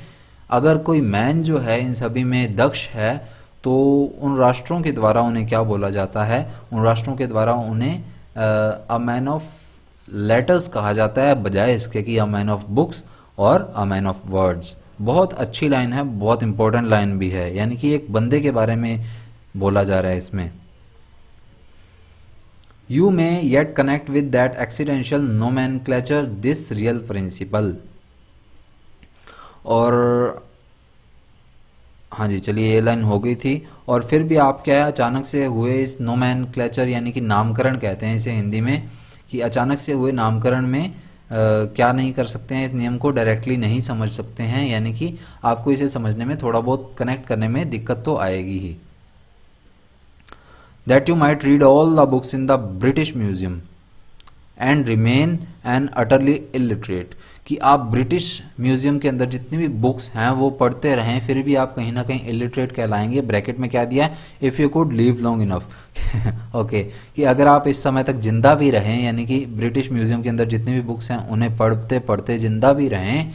अगर कोई मैन जो है इन सभी में दक्ष है, तो उन राष्ट्रों के द्वारा उन्हें क्या बोला जाता है? उन राष्ट्रों के द्वारा उन्हें अ मैन ऑफ लेटर्स कहा जाता है, बजाय इसके कि अ मैन ऑफ बुक्स और अ मैन ऑफ वर्ड्स। बहुत अच्छी लाइन है, बहुत इंपॉर्टेंट लाइन भी है, यानी कि एक बंदे के बारे में बोला जा रहा है इसमें। You may yet connect with that accidental nomenclature this real principle। और हाँ जी, चलिए ये लाइन हो गई थी। और फिर भी आप क्या है, अचानक से हुए इस नोमेनक्लेचर यानी कि नामकरण कहते हैं इसे हिंदी में, कि अचानक से हुए नामकरण में क्या नहीं कर सकते हैं, इस नियम को डायरेक्टली नहीं समझ सकते हैं, यानी कि आपको इसे समझने में थोड़ा बहुत कनेक्ट करने में दिक्कत तो आएगी ही। That you might read all the books in the British Museum and remain an utterly illiterate, कि आप ब्रिटिश म्यूजियम के अंदर जितनी भी बुक्स हैं वो पढ़ते रहें, फिर भी आप कहीं ना कहीं इलिटरेट कहलाएंगे। ब्रैकेट में क्या दिया है? If you could leave long enough. Okay, कि अगर आप इस समय तक जिंदा भी रहें, यानी कि ब्रिटिश म्यूजियम के अंदर जितनी भी बुक्स हैं उन्हें पढ़ते पढ़ते जिंदा भी रहें,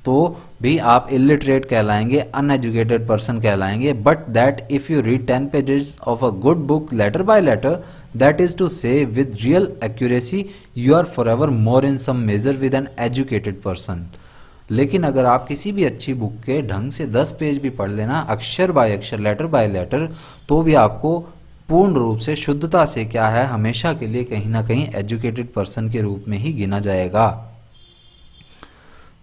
तो भी आप इलिटरेट कहलाएंगे, अनएजुकेटेड पर्सन कहलाएंगे. But that if you read 10 pages of a good book letter by letter, that is to say with real accuracy you are for ever more in some measure with an educated person. लेकिन अगर आप किसी भी अच्छी book के ढंग से 10 page भी पढ़ लेना अक्षर बाय अक्षर, लेटर बाय लेटर, तो भी आपको पूर्ण रूप से शुद्धता से क्या है, हमेशा के लिए कहीं ना कहीं एजुकेटेड पर्सन के रूप में ही गिना जाएगा.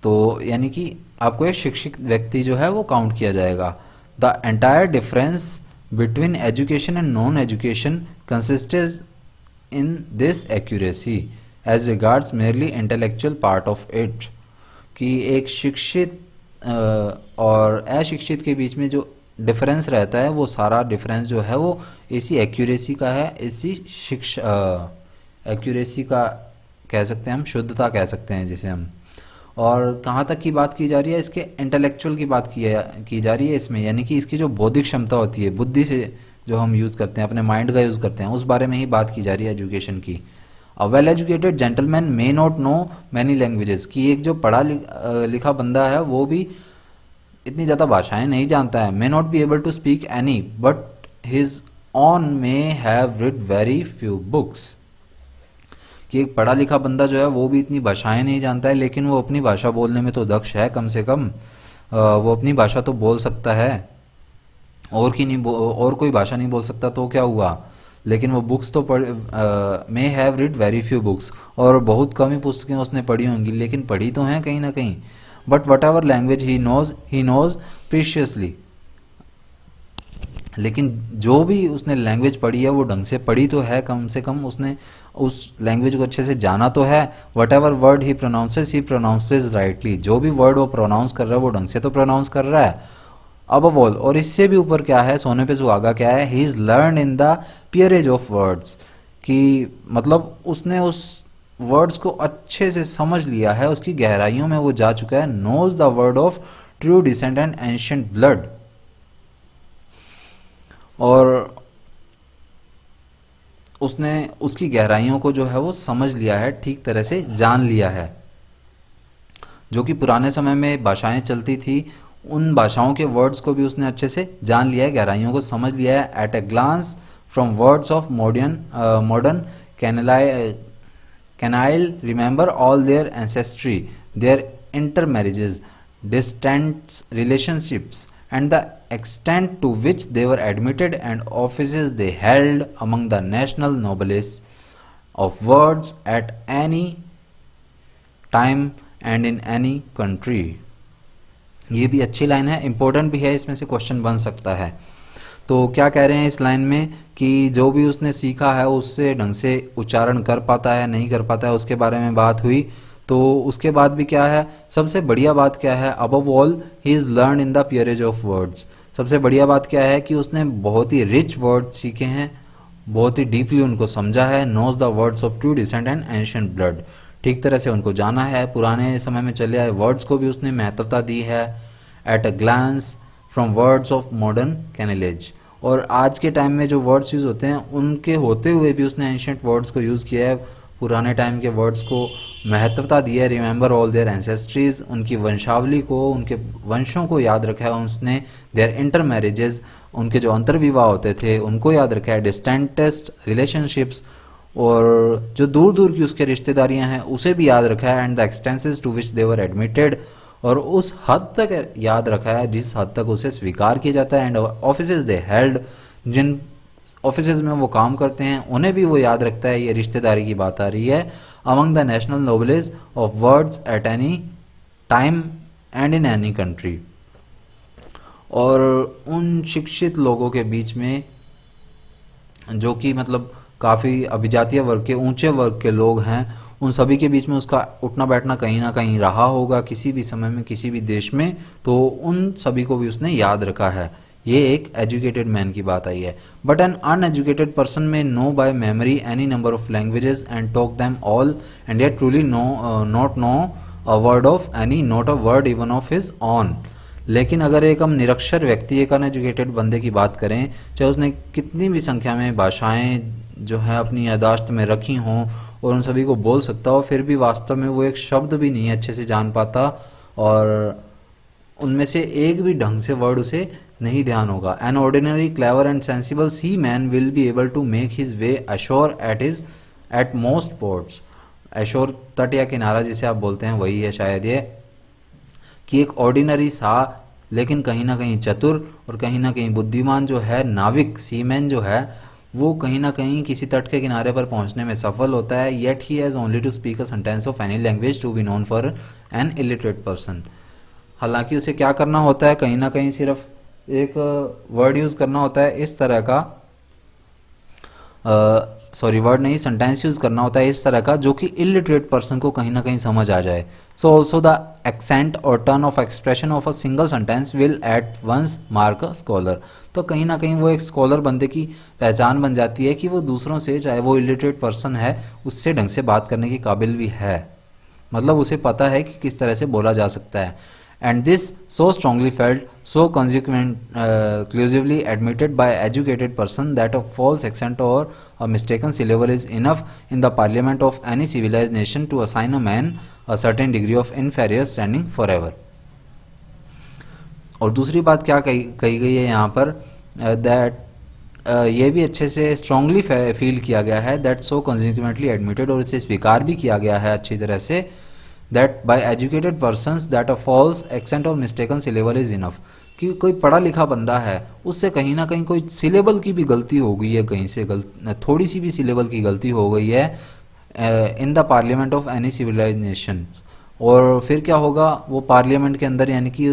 तो यानी कि आपको एक शिक्षित व्यक्ति जो है वो काउंट किया जाएगा. The entire difference between education and non education consists in this accuracy as regards merely intellectual part of it. कि एक शिक्षित और अशिक्षित के बीच में जो डिफरेंस रहता है वो सारा डिफरेंस जो है वो इसी एक्यूरेसी का है, इसी एक्यूरेसी का कह सकते हैं हम, शुद्धता कह सकते हैं जिसे हम. और कहाँ तक की बात की जा रही है, इसके इंटेलेक्चुअल की बात की जा रही है इसमें, यानी कि इसकी जो बौद्धिक क्षमता होती है, बुद्धि से जो हम यूज़ करते हैं, अपने माइंड का यूज़ करते हैं, उस बारे में ही बात की जा रही है एजुकेशन की. A well educated gentleman may not know many languages. कि एक जो पढ़ा लिखा बंदा है वो भी इतनी ज़्यादा भाषाएं नहीं जानता है. May not be able to speak any but his own may have read very few books. कि एक पढ़ा लिखा बंदा जो है वो भी इतनी भाषाएं नहीं जानता है, लेकिन वो अपनी भाषा बोलने में तो दक्ष है, कम से कम वो अपनी भाषा तो बोल सकता है. और कोई भाषा नहीं बोल सकता तो क्या हुआ, लेकिन वो बुक्स तो मे have read very few books, और बहुत कम ही पुस्तकें उसने पढ़ी होंगी, लेकिन पढ़ी तो हैं कहीं ना कहीं. But whatever language he knows precisely. लेकिन जो भी उसने लैंग्वेज पढ़ी है वो ढंग से पढ़ी तो है, कम से कम उसने उस लैंग्वेज को अच्छे से जाना तो है. Whatever word he pronounces rightly. जो भी वर्ड वो प्रोनाउंस कर रहा है वो ढंग से तो प्रोनाउंस कर रहा है. अब ऑल, और इससे भी ऊपर क्या है, सोने पे सुहागा क्या है, he is learn in the peerage of words. कि मतलब उसने उस वर्ड्स को अच्छे से समझ लिया है, उसकी गहराइयों में वो जा चुका है. Knows the word of true descent and ancient blood. और उसने उसकी गहराइयों को जो है वो समझ लिया है, ठीक तरह से जान लिया है. जो कि पुराने समय में भाषाएं चलती थी, उन भाषाओं के वर्ड्स को भी उसने अच्छे से जान लिया है, गहराइयों को समझ लिया है. At a glance from words of modern canaille remember all their ancestry, their intermarriages, distant relationships and the extent to which they were admitted and offices they held among the national noblesse of words at any time and in any country. ये भी अच्छी line है, important भी है, इसमें से question बन सकता है. तो क्या कह रहे हैं इस लाइन में कि जो भी उसने सीखा है उससे ढंग से उच्चारण कर पाता है, नहीं कर पाता है, उसके बारे में बात हुई. तो उसके बाद भी क्या है, सबसे बढ़िया बात क्या है, above all he is learn in the peerage of words. सबसे बढ़िया बात क्या है कि उसने बहुत ही रिच वर्ड सीखे हैं, बहुत ही डीपली उनको समझा है. Knows the words of true descent and ancient blood. ठीक तरह से उनको जाना है, पुराने समय में चले आए वर्ड्स को भी उसने महत्वता दी है. At a glance from words of modern canaille. और आज के टाइम में जो वर्ड्स यूज़ होते हैं उनके होते हुए भी उसने एंशिएंट वर्ड्स को यूज़ किया है, पुराने टाइम के वर्ड्स को महत्वता दी है. Remember all their ancestries. उनकी वंशावली को, उनके वंशों को याद रखा है उसने. Their intermarriages. उनके जो अंतर्विवाह होते थे उनको याद रखा है. Distantest relationships. और जो दूर दूर की उसके रिश्तेदारियां हैं उसे भी याद रखा है. And the extents to which they were admitted. और उस हद तक याद रखा है जिस हद तक उसे स्वीकार किया जाता है. And offices they held. जिन ऑफिसेज में वो काम करते हैं उन्हें भी वो याद रखता है. ये रिश्तेदारी की बात आ रही है. Among the national noblesse of words at any time and in any country. और उन शिक्षित लोगों के बीच में जो कि मतलब काफ़ी अभिजातीय वर्ग के, ऊंचे वर्ग के लोग हैं, उन सभी के बीच में उसका उठना बैठना कहीं ना कहीं रहा होगा किसी भी समय में, किसी भी देश में. तो उन सभी को भी उसने याद रखा है. ये एक एजुकेटेड मैन की बात आई है. But an uneducated person may know by memory any number of languages and talk them all and yet truly not know a word of any, not a word even of his own. लेकिन अगर एक हम निरक्षर व्यक्ति, एक uneducated बंदे की बात करें, चाहे उसने कितनी भी संख्या में भाषाएं जो है अपनी यादाश्त में रखी हों और उन सभी को बोल सकता हो, फिर भी वास्तव में वो एक शब्द भी नहीं अच्छे से जान पाता और उनमें से एक भी ढंग से वर्ड उसे नहीं ध्यान होगा। An ordinary clever and sensible seaman will be able to make his way ashore at most ports. Ashore तट या किनारा जिसे आप बोलते हैं वही है शायद ये, कि एक ऑर्डिनरी सा लेकिन कहीं ना कहीं चतुर और कहीं ना कहीं बुद्धिमान जो है नाविक सीमैन जो है वो कहीं ना कहीं किसी तट के किनारे पर पहुंचने में सफल होता है। Yet he has only to speak a sentence of any language to be known for an illiterate person. हालांकि उसे क्या करना होता है, कहीं ना कहीं सिर्फ एक वर्ड यूज़ करना होता है इस तरह का, सॉरी वर्ड नहीं सेंटेंस यूज़ करना होता है इस तरह का जो कि इलिटरेट पर्सन को कहीं ना कहीं समझ आ जाए। So also the accent or turn of expression of a single sentence will at once mark a scholar. तो कहीं ना कहीं वो एक स्कॉलर बंदे की पहचान बन जाती है कि वो दूसरों से, चाहे वो इलिटरेट पर्सन है, उससे ढंग से बात करने के काबिल भी है, मतलब उसे पता है कि किस तरह से बोला जा सकता है। And this so strongly felt, so conclusively admitted by educated person that a false accent or a mistaken syllable is enough in the parliament of any civilized nation to assign a man a certain degree of inferior standing forever। और दूसरी बात क्या कही गई है यहाँ पर, that ये भी अच्छे से स्ट्रांगली फील किया गया है, दैट सो कंसिक्वेंटली एडमिटेड, और इसे स्वीकार भी किया गया है अच्छी तरह से, that by educated persons that a false accent or mistaken syllable is enough, कि कोई पढ़ा लिखा बंदा है उससे कहीं ना कहीं कोई सिलेबल की भी गलती हो गई है, कहीं से थोड़ी सी भी सिलेबल की गलती हो गई है in the parliament of any civilise nation, और फिर क्या होगा, वो पार्लियामेंट के अंदर यानी कि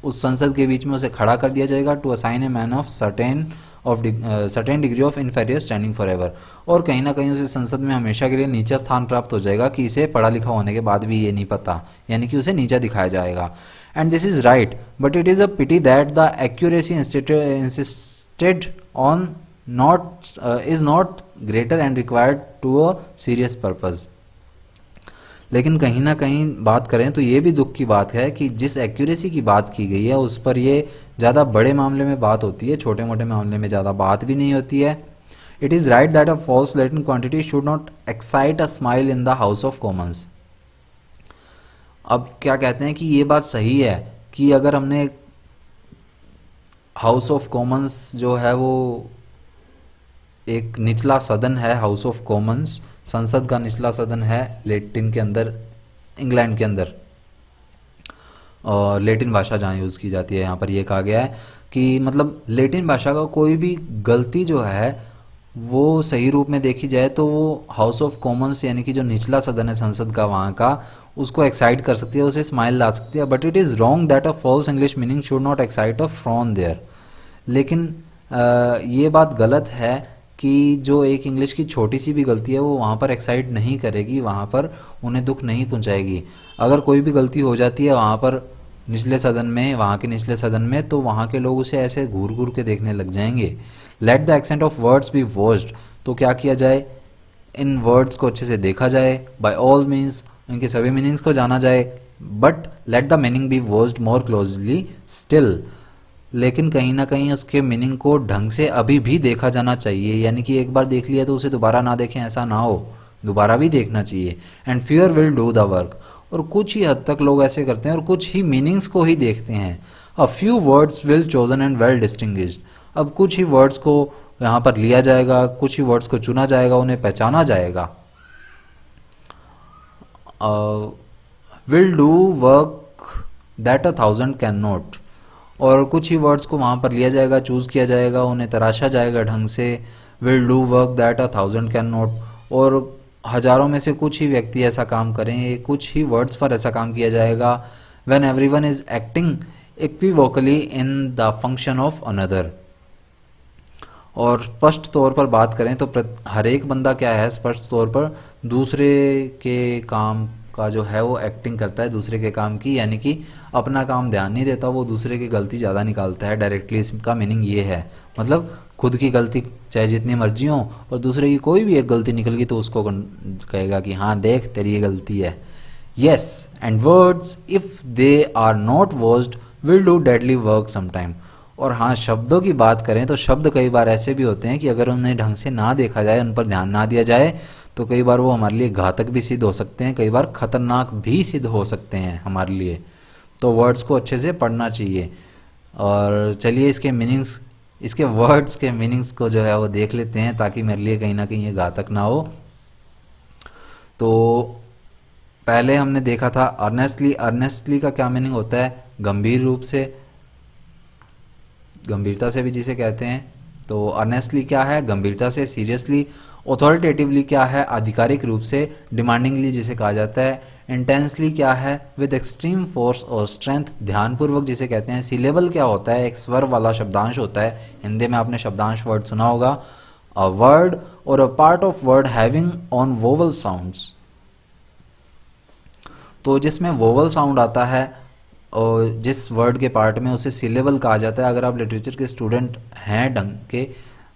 उस संसद के बीच में उसे खड़ा कर दिया जाएगा, to assign a man of certain degree of inferior standing for ever, और कहीं ना कहीं उसे संसद में हमेशा के लिए नीचा स्थान प्राप्त हो जाएगा कि इसे पढ़ा लिखा होने के बाद भी ये नहीं पता, यानी कि उसे नीचा दिखाया जाएगा। And this is right, but it is a pity that the accuracy insisted on is not greater and required to a serious purpose. लेकिन कहीं ना कहीं बात करें तो ये भी दुख की बात है कि जिस एक्यूरेसी की बात की गई है उस पर ये ज़्यादा बड़े मामले में बात होती है, छोटे मोटे मामले में ज़्यादा बात भी नहीं होती है। It is right that a false latent quantity should not excite a smile in the House of Commons. अब क्या कहते हैं कि ये बात सही है कि अगर हमने हाउस ऑफ कॉमन्स जो है वो एक निचला सदन है, हाउस ऑफ कॉमन्स संसद का निचला सदन है लेटिन के अंदर, इंग्लैंड के अंदर, और लेटिन भाषा जहाँ यूज़ की जाती है, यहाँ पर ये कहा गया है कि मतलब लेटिन भाषा का कोई भी गलती जो है वो सही रूप में देखी जाए तो वो हाउस ऑफ कॉमन्स यानी कि जो निचला सदन है संसद का वहाँ का, उसको एक्साइट कर सकती है, उसे स्माइल ला सकती है। But it is wrong that a false English meaning should not excite a frown there. लेकिन ये बात गलत है कि जो एक इंग्लिश की छोटी सी भी गलती है वो वहाँ पर एक्साइट नहीं करेगी, वहाँ पर उन्हें दुख नहीं पहुँचाएगी। अगर कोई भी गलती हो जाती है वहाँ पर निचले सदन में, वहाँ के निचले सदन में, तो वहाँ के लोग उसे ऐसे घूर घूर के देखने लग जाएंगे। Let the accent of words be watched, तो क्या किया जाए, इन वर्ड्स को अच्छे से देखा जाए, बाय ऑल मीन्स इनके सभी मीनिंग्स को जाना जाए, but let the meaning be watched more closely still, लेकिन कहीं ना कहीं उसके मीनिंग को ढंग से अभी भी देखा जाना चाहिए, यानी कि एक बार देख लिया तो उसे दोबारा ना देखें, ऐसा ना हो, दोबारा भी देखना चाहिए। And fear will do the work, और कुछ ही हद तक लोग ऐसे करते हैं और कुछ ही मीनिंग्स को ही देखते हैं। A few words will chosen and well distinguished, अब कुछ ही वर्ड्स को यहाँ पर लिया जाएगा, कुछ ही वर्ड्स को चुना जाएगा, उन्हें पहचाना जाएगा। Will do work that 1,000 can not, और कुछ ही वर्ड्स को वहाँ पर लिया जाएगा, चूज़ किया जाएगा, उन्हें तराशा जाएगा ढंग से। Will do work that 1,000 can not, और हजारों में से कुछ ही व्यक्ति ऐसा काम करेंगे, कुछ ही वर्ड्स पर ऐसा काम किया जाएगा। When everyone is acting equivocally in the function of another, और स्पष्ट तौर पर बात करें तो हर एक बंदा क्या है, स्पष्ट तौर पर दूसरे के काम का जो है वो एक्टिंग करता है दूसरे के काम की, यानी कि अपना काम ध्यान नहीं देता, वो दूसरे की गलती ज़्यादा निकालता है। डायरेक्टली इसका मीनिंग ये है, मतलब खुद की गलती चाहे जितनी मर्जी हो और दूसरे की कोई भी एक गलती निकल गई तो उसको कहेगा कि हाँ देख तेरी ये गलती है। Yes, and words if they are not watched will do deadly work sometime, और हाँ शब्दों की बात करें तो शब्द कई बार ऐसे भी होते हैं कि अगर उन्हें ढंग से ना देखा जाए, उन पर ध्यान ना दिया जाए तो कई बार वो हमारे लिए घातक भी सिद्ध हो सकते हैं, कई बार खतरनाक भी सिद्ध हो सकते हैं हमारे लिए। तो वर्ड्स को अच्छे से पढ़ना चाहिए। और चलिए इसके मीनिंग्स, इसके वर्ड्स के मीनिंग्स को जो है वो देख लेते हैं, ताकि मेरे लिए कहीं ना कहीं ये घातक ना हो। तो पहले हमने देखा था अर्नेस्टली। अर्नेस्टली का क्या मीनिंग होता है? गंभीर रूप से, गंभीरता से भी जिसे कहते हैं। तो अर्नेस्टली क्या है? गंभीरता से, सीरियसली। ऑथोरिटेटिवली क्या है? आधिकारिक रूप से। डिमांडिंगली जिसे कहा जाता है। इंटेंसली क्या है? विद एक्सट्रीम फोर्स और स्ट्रेंथ, ध्यानपूर्वक जिसे कहते हैं। सिलेबल क्या होता है? एक स्वर वाला शब्दांश होता है, हिंदी में आपने शब्दांश वर्ड सुना होगा। अ वर्ड और a part of word having on vowel sounds, तो जिसमें वोवल साउंड आता है और जिस वर्ड के पार्ट में, उसे सिलेबल कहा जाता है। अगर आप लिटरेचर के स्टूडेंट हैं ढंग के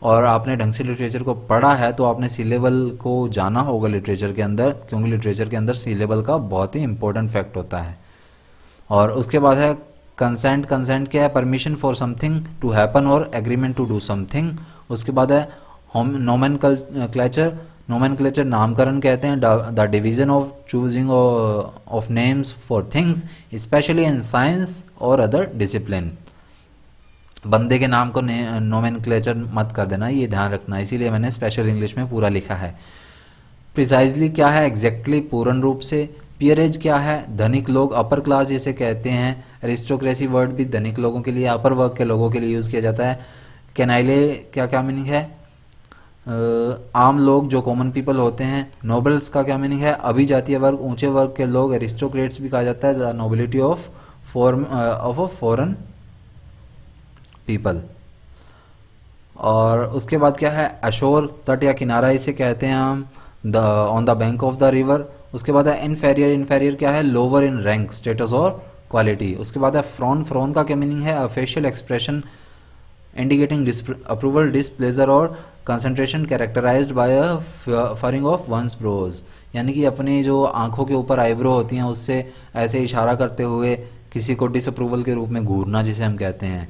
और आपने ढंग से लिटरेचर को पढ़ा है, तो आपने सिलेबल को जाना होगा लिटरेचर के अंदर, क्योंकि लिटरेचर के अंदर सिलेबल का बहुत ही इंपॉर्टेंट फैक्ट होता है। और उसके बाद है कंसेंट। कंसेंट क्या है? Permission for something to happen or agreement to do something. उसके बाद है नोमेनक्लेचर। नोमेनक्लेचर नामकरण कहते हैं। The division of choosing of names for things specially in science or other discipline. बंदे के नाम को नोमेनक्लेचर मत कर देना, ये ध्यान रखना, इसीलिए मैंने स्पेशल इंग्लिश में पूरा लिखा है। प्रिसाइजली क्या है? एग्जैक्टली, पूर्ण रूप से। पियरेज क्या है? धनिक लोग, अपर क्लास जिसे कहते हैं। एरिस्टोक्रेसी वर्ड भी धनिक लोगों के लिए, अपर वर्ग के लोगों के लिए यूज किया जाता है। कैनाइले क्या क्या मीनिंग है? आम लोग जो कॉमन पीपल होते हैं। नोबल्स का क्या मीनिंग है? अभिजातीय वर्ग, ऊंचे वर्ग के लोग। एरिस्टोक्रेट्स भी कहा जाता है the nobility of a foreign people. और उसके बाद क्या है? अशोर, तट या किनारा इसे कहते हैं हम। The on the bank of the river. उसके बाद है इनफेरियर। इनफेरियर क्या है? लोअर इन रैंक, स्टेटस और क्वालिटी। उसके बाद है फ्रॉन। फ्रॉन का क्या मीनिंग है? A facial expression indicating approval, displeasure और concentration characterized by a furring of one's brows, यानी कि अपनी जो आंखों के ऊपर आईब्रो होती हैं उससे ऐसे इशारा करते हुए किसी को डिसअप्रूवल के रूप में घूरना, जिसे हम कहते हैं।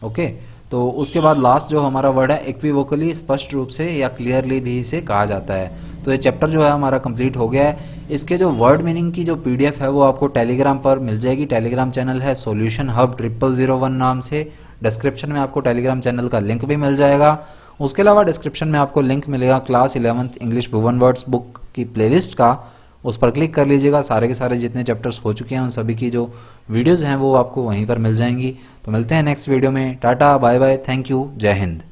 ओके, तो उसके बाद लास्ट जो हमारा वर्ड है इक्विवोकली, स्पष्ट रूप से या क्लियरली भी इसे कहा जाता है। तो ये चैप्टर जो है हमारा कंप्लीट हो गया है। इसके जो वर्ड मीनिंग की जो पीडीएफ है वो आपको टेलीग्राम पर मिल जाएगी। टेलीग्राम चैनल है सॉल्यूशन हब 0001 नाम से। डिस्क्रिप्शन में आपको टेलीग्राम चैनल का लिंक भी मिल जाएगा। उसके अलावा डिस्क्रिप्शन में आपको लिंक मिलेगा class 11th English woven words book की प्लेलिस्ट का, उस पर क्लिक कर लीजिएगा। सारे के सारे जितने चैप्टर्स हो चुके हैं उन सभी की जो वीडियोज़ हैं वो आपको वहीं पर मिल जाएंगी। तो मिलते हैं नेक्स्ट वीडियो में। Tata, bye bye, thank you, जय हिंद।